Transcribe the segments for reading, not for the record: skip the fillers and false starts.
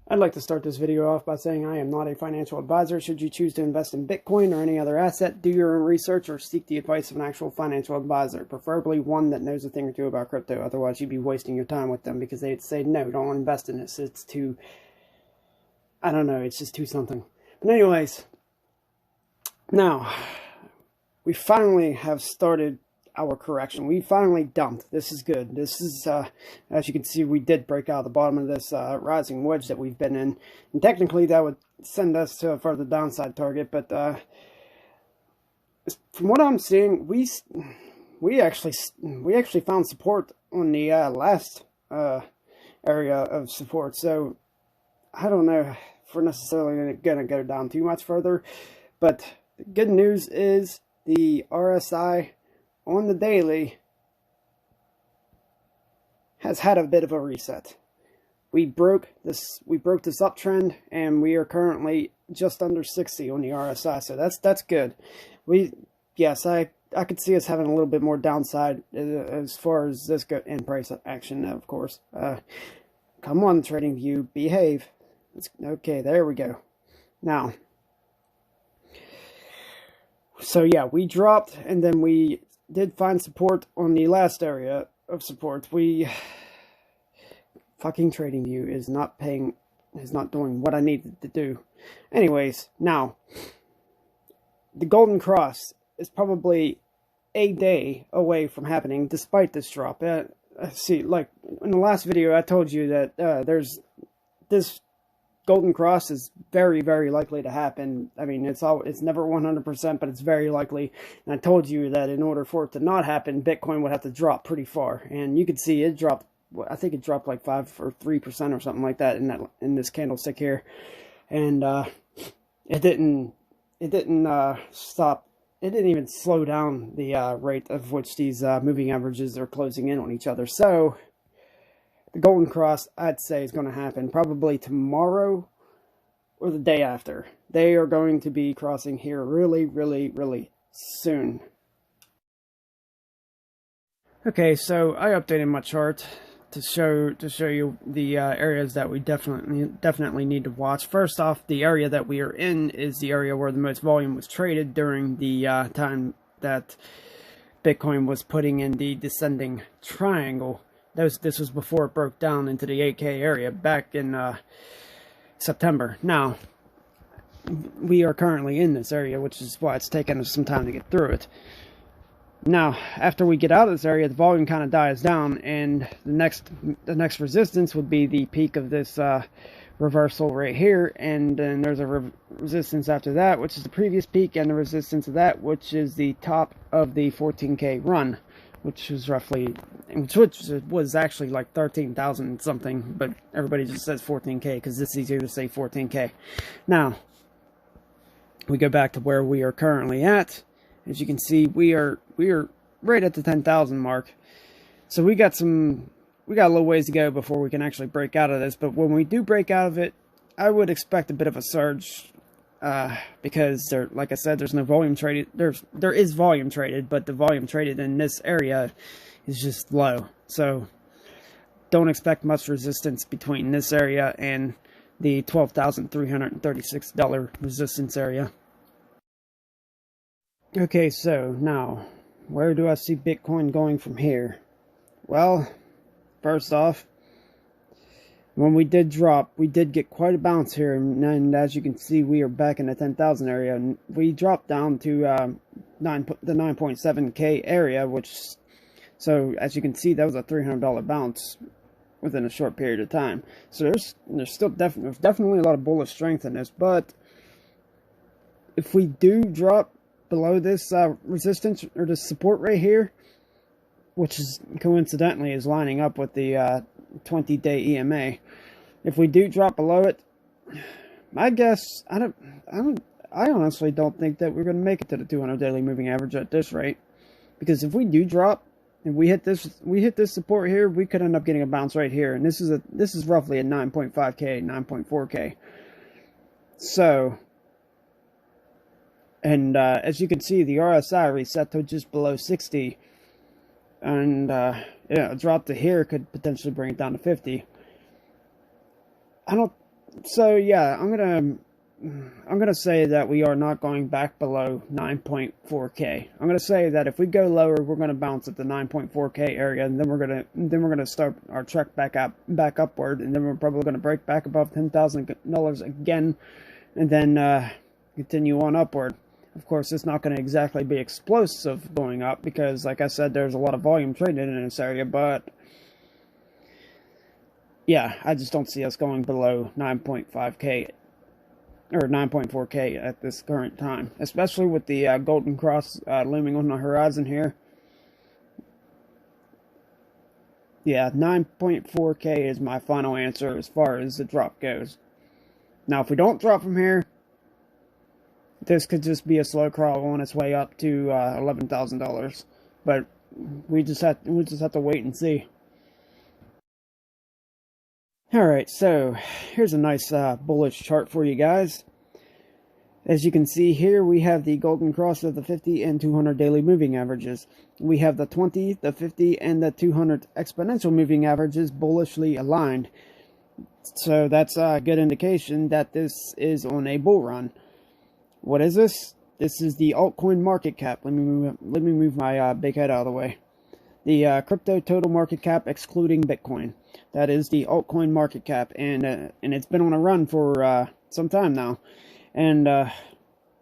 I'd like to start this video off by saying I am not a financial advisor. Should you choose to invest in Bitcoin or any other asset, do your own research or seek the advice of an actual financial advisor, preferably one that knows a thing or two about crypto. Otherwise, you'd be wasting your time with them because they'd say, no, don't invest in this. It's too, I don't know, it's just too something. But anyways, now, we finally have started our correction. We finally dumped. This is good. This is, as you can see, we did break out the bottom of this rising wedge that we've been in. And technically, that would send us to a further downside target. But from what I'm seeing, we actually found support on the last area of support. So I don't know if we're necessarily going to go down too much further. But the good news is the RSI on the daily has had a bit of a reset. We broke this uptrend, and we are currently just under 60 on the RSI, so that's good. Yes, I could see us having a little bit more downside as far as this in price action, of course. Come on, TradingView, behave. Okay, there we go. Now, so yeah, we dropped, and then we did find support on the last area of support. Fucking TradingView is not doing what I needed to do. Anyways, now, the Golden Cross is probably a day away from happening despite this drop. See, like, in the last video I told you that there's this Golden Cross is very, very likely to happen. I mean, it's never 100%, but it's very likely. And I told you that in order for it to not happen, Bitcoin would have to drop pretty far. And you could see it dropped. I think it dropped like 5 or 3% or something like that in this candlestick here. And it didn't stop. It didn't even slow down the rate of which these moving averages are closing in on each other. So the Golden Cross, I'd say, is going to happen probably tomorrow or the day after. They are going to be crossing here really, really, really soon. Okay, so I updated my chart to show you the areas that we definitely need to watch. First off, the area that we are in is the area where the most volume was traded during the time that Bitcoin was putting in the descending triangle. This was before it broke down into the 8K area back in September. Now, we are currently in this area, which is why it's taken us some time to get through it. Now, after we get out of this area, the volume kind of dies down, and the next resistance would be the peak of this reversal right here, and then there's a resistance after that, which is the previous peak, and the resistance of that, which is the top of the 14K run, which was actually like 13,000 something, but everybody just says 14K because it's easier to say 14K. Now, we go back to where we are currently at. As you can see, we are right at the 10,000 mark. So we got a little ways to go before we can actually break out of this. But when we do break out of it, I would expect a bit of a surge. Because like I said, there's no volume traded. There is volume traded, but the volume traded in this area is just low. So don't expect much resistance between this area and the $12,336 resistance area. Okay, so now, where do I see Bitcoin going from here? Well, first off, when we did drop, we did get quite a bounce here, and as you can see, we are back in the 10,000 area, and we dropped down to the 9.7K area, so as you can see, that was a $300 bounce within a short period of time. So there's definitely a lot of bullish strength in this, but if we do drop below this resistance or this support right here, which is coincidentally is lining up with the 20-day EMA. If we do drop below it, my guess, I honestly don't think that we're going to make it to the 200 daily moving average at this rate, because if we do drop and we hit this support here, we could end up getting a bounce right here, and this is roughly a 9.5K, 9.4K. So, and as you can see, the RSI reset to just below 60. And yeah, a drop to here could potentially bring it down to 50. So yeah, I'm gonna say that we are not going back below 9.4K. I'm gonna say that if we go lower, we're gonna bounce at the 9.4K area, and then we're gonna start our trek back upward, and then we're probably gonna break back above $10,000 again, and then continue on upward. Of course, it's not going to exactly be explosive going up because, like I said, there's a lot of volume traded in this area, but yeah, I just don't see us going below 9.5K or 9.4K at this current time, especially with the Golden Cross looming on the horizon here. Yeah, 9.4K is my final answer as far as the drop goes. Now, if we don't drop from here, this could just be a slow crawl on its way up to $11,000, but we just have to wait and see. All right, so here's a nice bullish chart for you guys. As you can see here, we have the golden cross of the 50 and 200 daily moving averages. We have the 20, the 50, and the 200 exponential moving averages bullishly aligned. So that's a good indication that this is on a bull run. What is this? This is the altcoin market cap. Let me move my big head out of the way. The crypto total market cap excluding Bitcoin. That is the altcoin market cap, and it's been on a run for some time now, and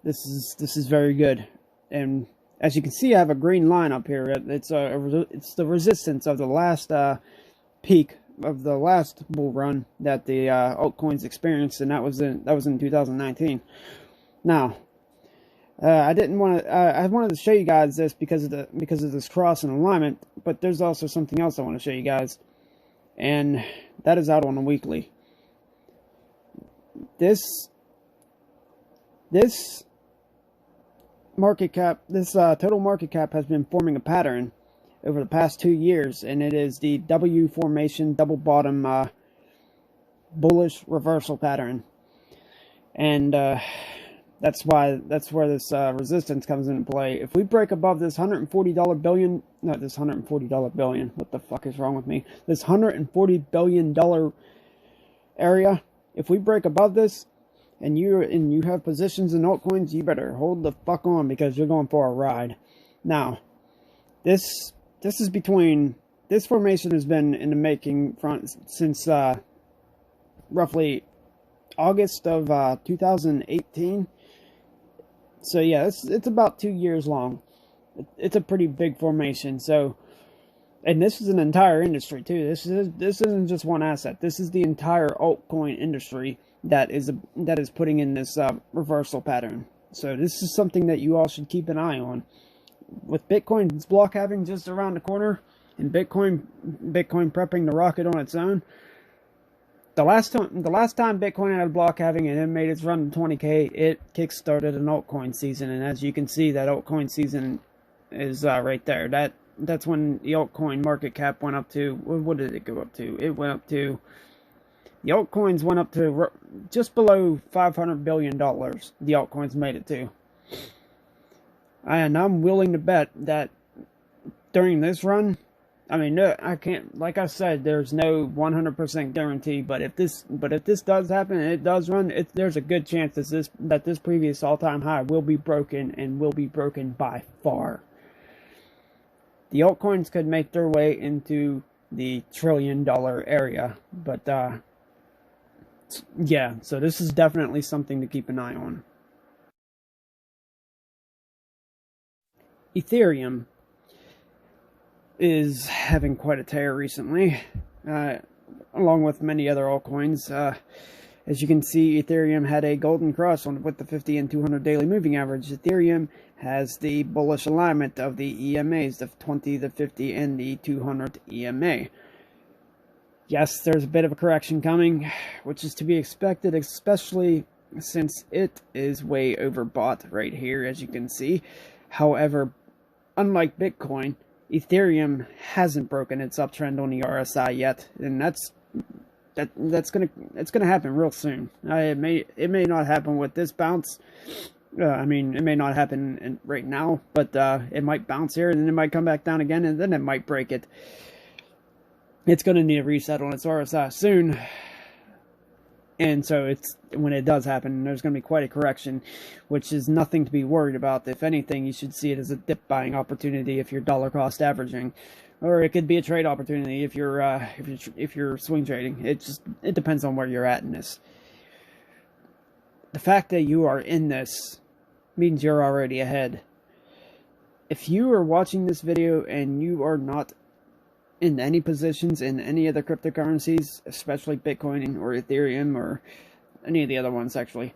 this is very good. And as you can see, I have a green line up here. It's the resistance of the last peak of the last bull run that the altcoins experienced, and that was in 2019. Now, I wanted to show you guys this because of this cross and alignment, but there's also something else I want to show you guys, and that is out on the weekly. This market cap, this total market cap has been forming a pattern over the past 2 years, and it is the W formation double bottom bullish reversal pattern, and that's where this resistance comes into play. If we break above this $140 billion, not this $140 billion, what the fuck is wrong with me? This $140 billion area, if we break above this, and you have positions in altcoins, you better hold the fuck on because you're going for a ride. Now, this formation has been in the making since roughly August of 2018. So yeah, it's about 2 years long. It's a pretty big formation. So, and this is an entire industry too. This isn't just one asset. This is the entire altcoin industry that is putting in this reversal pattern. So this is something that you all should keep an eye on. With Bitcoin's block halving just around the corner, and Bitcoin prepping to rocket on its own. The last time Bitcoin had a block halving and it made its run to 20K, it kickstarted an altcoin season, and as you can see, that altcoin season is right there. That's when the altcoin market cap went up to, what did it go up to? It went up to, the altcoins went up to just below $500 billion. The altcoins made it to, and I'm willing to bet that during this run, I mean, no, I can't, like I said, there's no 100% guarantee, but if this does happen and it does run, there's a good chance that this previous all-time high will be broken, and will be broken by far. The altcoins could make their way into the $1 trillion area, but yeah, so this is definitely something to keep an eye on. Ethereum is having quite a tear recently, along with many other altcoins. As you can see, Ethereum had a golden cross with the 50 and 200 daily moving average. Ethereum has the bullish alignment of the EMAs, the 20, the 50, and the 200 EMA. Yes, there's a bit of a correction coming, which is to be expected, especially since it is way overbought right here, as you can see. However, unlike Bitcoin, Ethereum hasn't broken its uptrend on the RSI yet, and it's gonna happen real soon. It may not happen with this bounce. I mean, it may not happen right now, but it might bounce here, and then it might come back down again, and then it might break it. It's gonna need a reset on its RSI soon, And so it's when it does happen, there's going to be quite a correction, which is nothing to be worried about. If anything, you should see it as a dip buying opportunity if you're dollar cost averaging, or it could be a trade opportunity if you're swing trading. It depends on where you're at in this. The fact that you are in this means you're already ahead. If you are watching this video and you are not in any positions in any of the cryptocurrencies, especially Bitcoin or Ethereum or any of the other ones actually,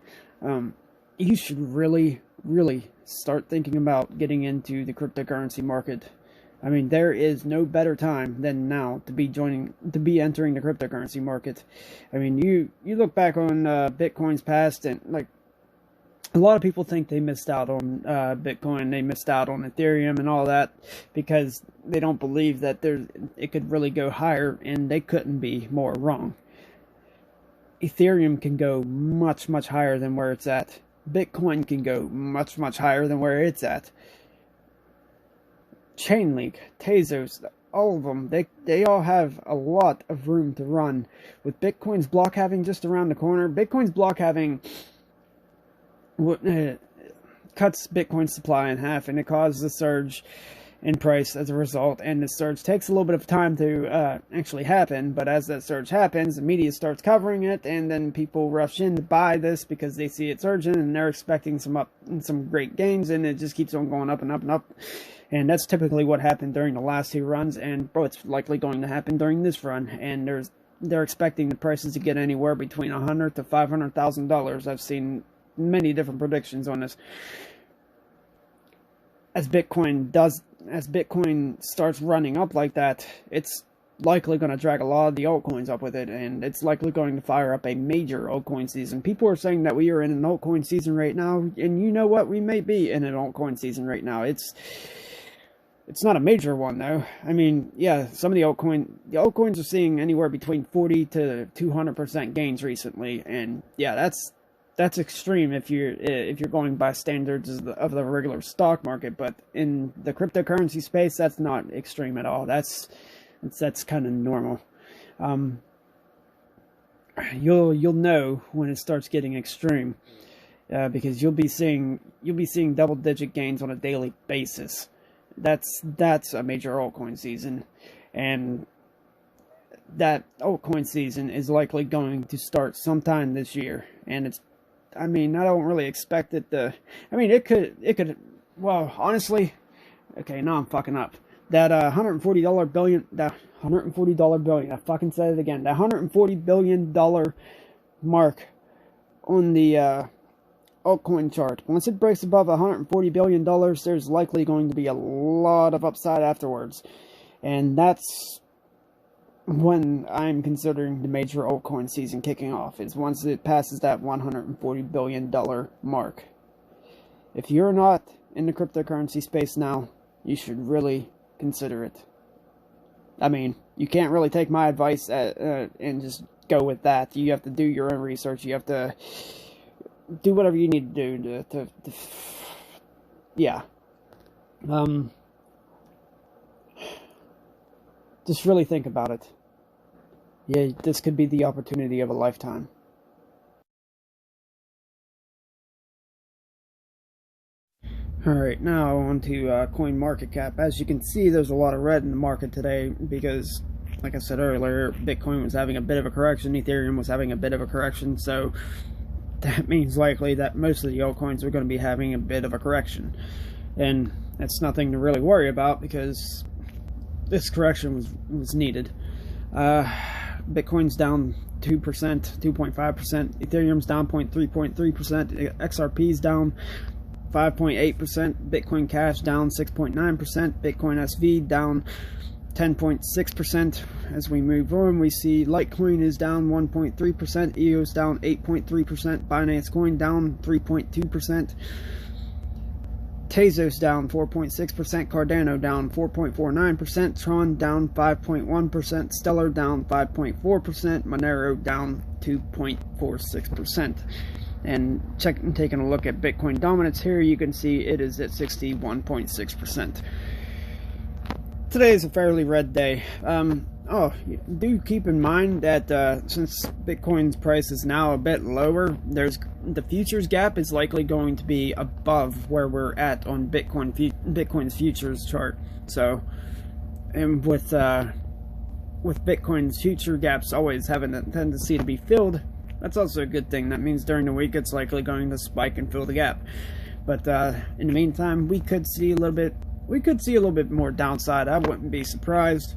you should really start thinking about getting into the cryptocurrency market. I mean, there is no better time than now to be entering the cryptocurrency market. I mean, you look back on Bitcoin's past, and like, a lot of people think they missed out on Bitcoin, they missed out on Ethereum and all that because they don't believe that it could really go higher, and they couldn't be more wrong. Ethereum can go much higher than where it's at. Bitcoin can go much higher than where it's at. Chainlink, Tezos, all of them, they all have a lot of room to run. With Bitcoin's block halving just around the corner, Bitcoin's block halving cuts Bitcoin's supply in half, and it causes a surge in price as a result. And the surge takes a little bit of time to actually happen, but as that surge happens, the media starts covering it, and then people rush in to buy this because they see it surging and they're expecting some great gains, and it just keeps on going up and up and up. And that's typically what happened during the last two runs, and it's likely going to happen during this run. And they're expecting the prices to get anywhere between $100,000 to $500,000. I've seen many different predictions on this. As Bitcoin starts running up like that, it's likely going to drag a lot of the altcoins up with it, and it's likely going to fire up a major altcoin season. People are saying that we are in an altcoin season right now, and you know what? We may be in an altcoin season right now. It's not a major one, though. I mean, yeah, some of the altcoins are seeing anywhere between 40 to 200% gains recently, and yeah, that's extreme if you're going by standards of the regular stock market. But in the cryptocurrency space, that's not extreme at all. That's kind of normal. You'll know when it starts getting extreme, because you'll be seeing double-digit gains on a daily basis. That's a major altcoin season, and that altcoin season is likely going to start sometime this year. And I mean, I don't really expect it to. I mean, it could. Well, honestly, okay, now I'm fucking up. That $140 billion. That $140 billion. I fucking said it again. That $140 billion mark on the altcoin chart. Once it breaks above $140 billion, there's likely going to be a lot of upside afterwards. And that's when I'm considering the major altcoin season kicking off, is once it passes that $140 billion mark. If you're not in the cryptocurrency space now, you should really consider it. I mean, you can't really take my advice and just go with that. You have to do your own research. You have to do whatever you need to do to yeah. Just really think about it. Yeah, this could be the opportunity of a lifetime. Alright, now on to coin market cap. As you can see, there's a lot of red in the market today because, like I said earlier, Bitcoin was having a bit of a correction, Ethereum was having a bit of a correction, so that means likely that most of the altcoins are going to be having a bit of a correction. And that's nothing to really worry about because this correction was needed. Bitcoin's down 2%, 2.5%. Ethereum's down 3.3%. XRP's down 5.8%. Bitcoin Cash down 6.9%. Bitcoin SV down 10.6%. As we move on, we see Litecoin is down 1.3%, EOS down 8.3%, Binance Coin down 3.2%, Tezos down 4.6%, Cardano down 4.49%, Tron down 5.1%, Stellar down 5.4%, Monero down 2.46%. And taking a look at Bitcoin dominance here, you can see it is at 61.6%. Today is a fairly red day. Oh, do keep in mind that since Bitcoin's price is now a bit lower, the futures gap is likely going to be above where we're at on Bitcoin's futures chart. So, and with Bitcoin's future gaps always having a tendency to be filled, that's also a good thing. That means during the week it's likely going to spike and fill the gap. But in the meantime, we could see a little bit more downside. I wouldn't be surprised.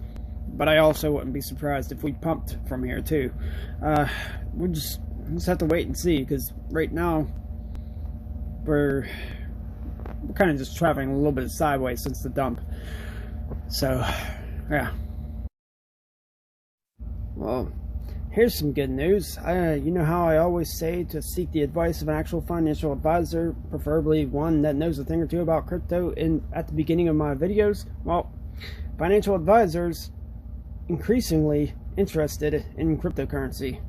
But I also wouldn't be surprised if we pumped from here too. We'll just have to wait and see, because right now we're kind of just traveling a little bit sideways since the dump. So yeah. Well, here's some good news. You know how I always say to seek the advice of an actual financial advisor, preferably one that knows a thing or two about crypto at the beginning of my videos? Well, financial advisors increasingly interested in cryptocurrency.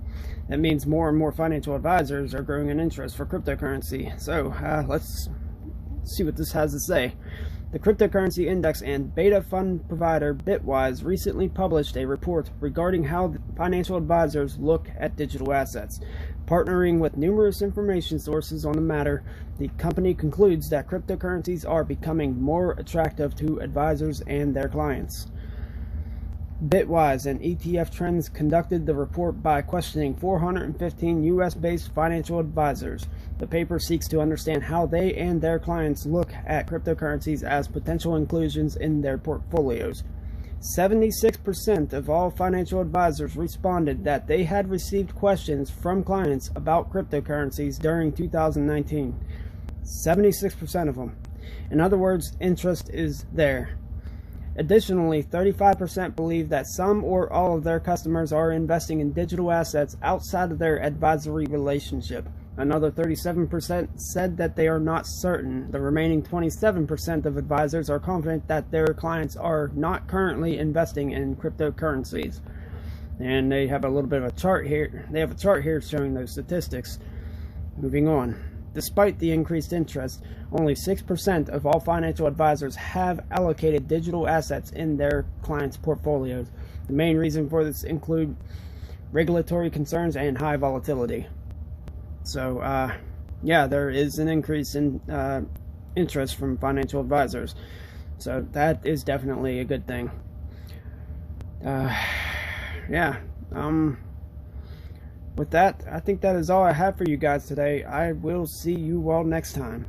That means more and more financial advisors are growing an interest for cryptocurrency. So let's see what this has to say. The cryptocurrency index and beta fund provider Bitwise recently published a report regarding how financial advisors look at digital assets. Partnering with numerous information sources on the matter, the company concludes that cryptocurrencies are becoming more attractive to advisors and their clients. Bitwise and ETF Trends conducted the report by questioning 415 US-based financial advisors. The paper seeks to understand how they and their clients look at cryptocurrencies as potential inclusions in their portfolios. 76% of all financial advisors responded that they had received questions from clients about cryptocurrencies during 2019. 76% of them. In other words, interest is there. Additionally, 35% believe that some or all of their customers are investing in digital assets outside of their advisory relationship. Another 37% said that they are not certain. The remaining 27% of advisors are confident that their clients are not currently investing in cryptocurrencies. And they have a little bit of a chart here. They have a chart here showing those statistics. Moving on. Despite the increased interest, only 6% of all financial advisors have allocated digital assets in their clients' portfolios. The main reason for this include regulatory concerns and high volatility. So, yeah, there is an increase in interest from financial advisors. So that is definitely a good thing. Yeah. With that, I think that is all I have for you guys today. I will see you all next time.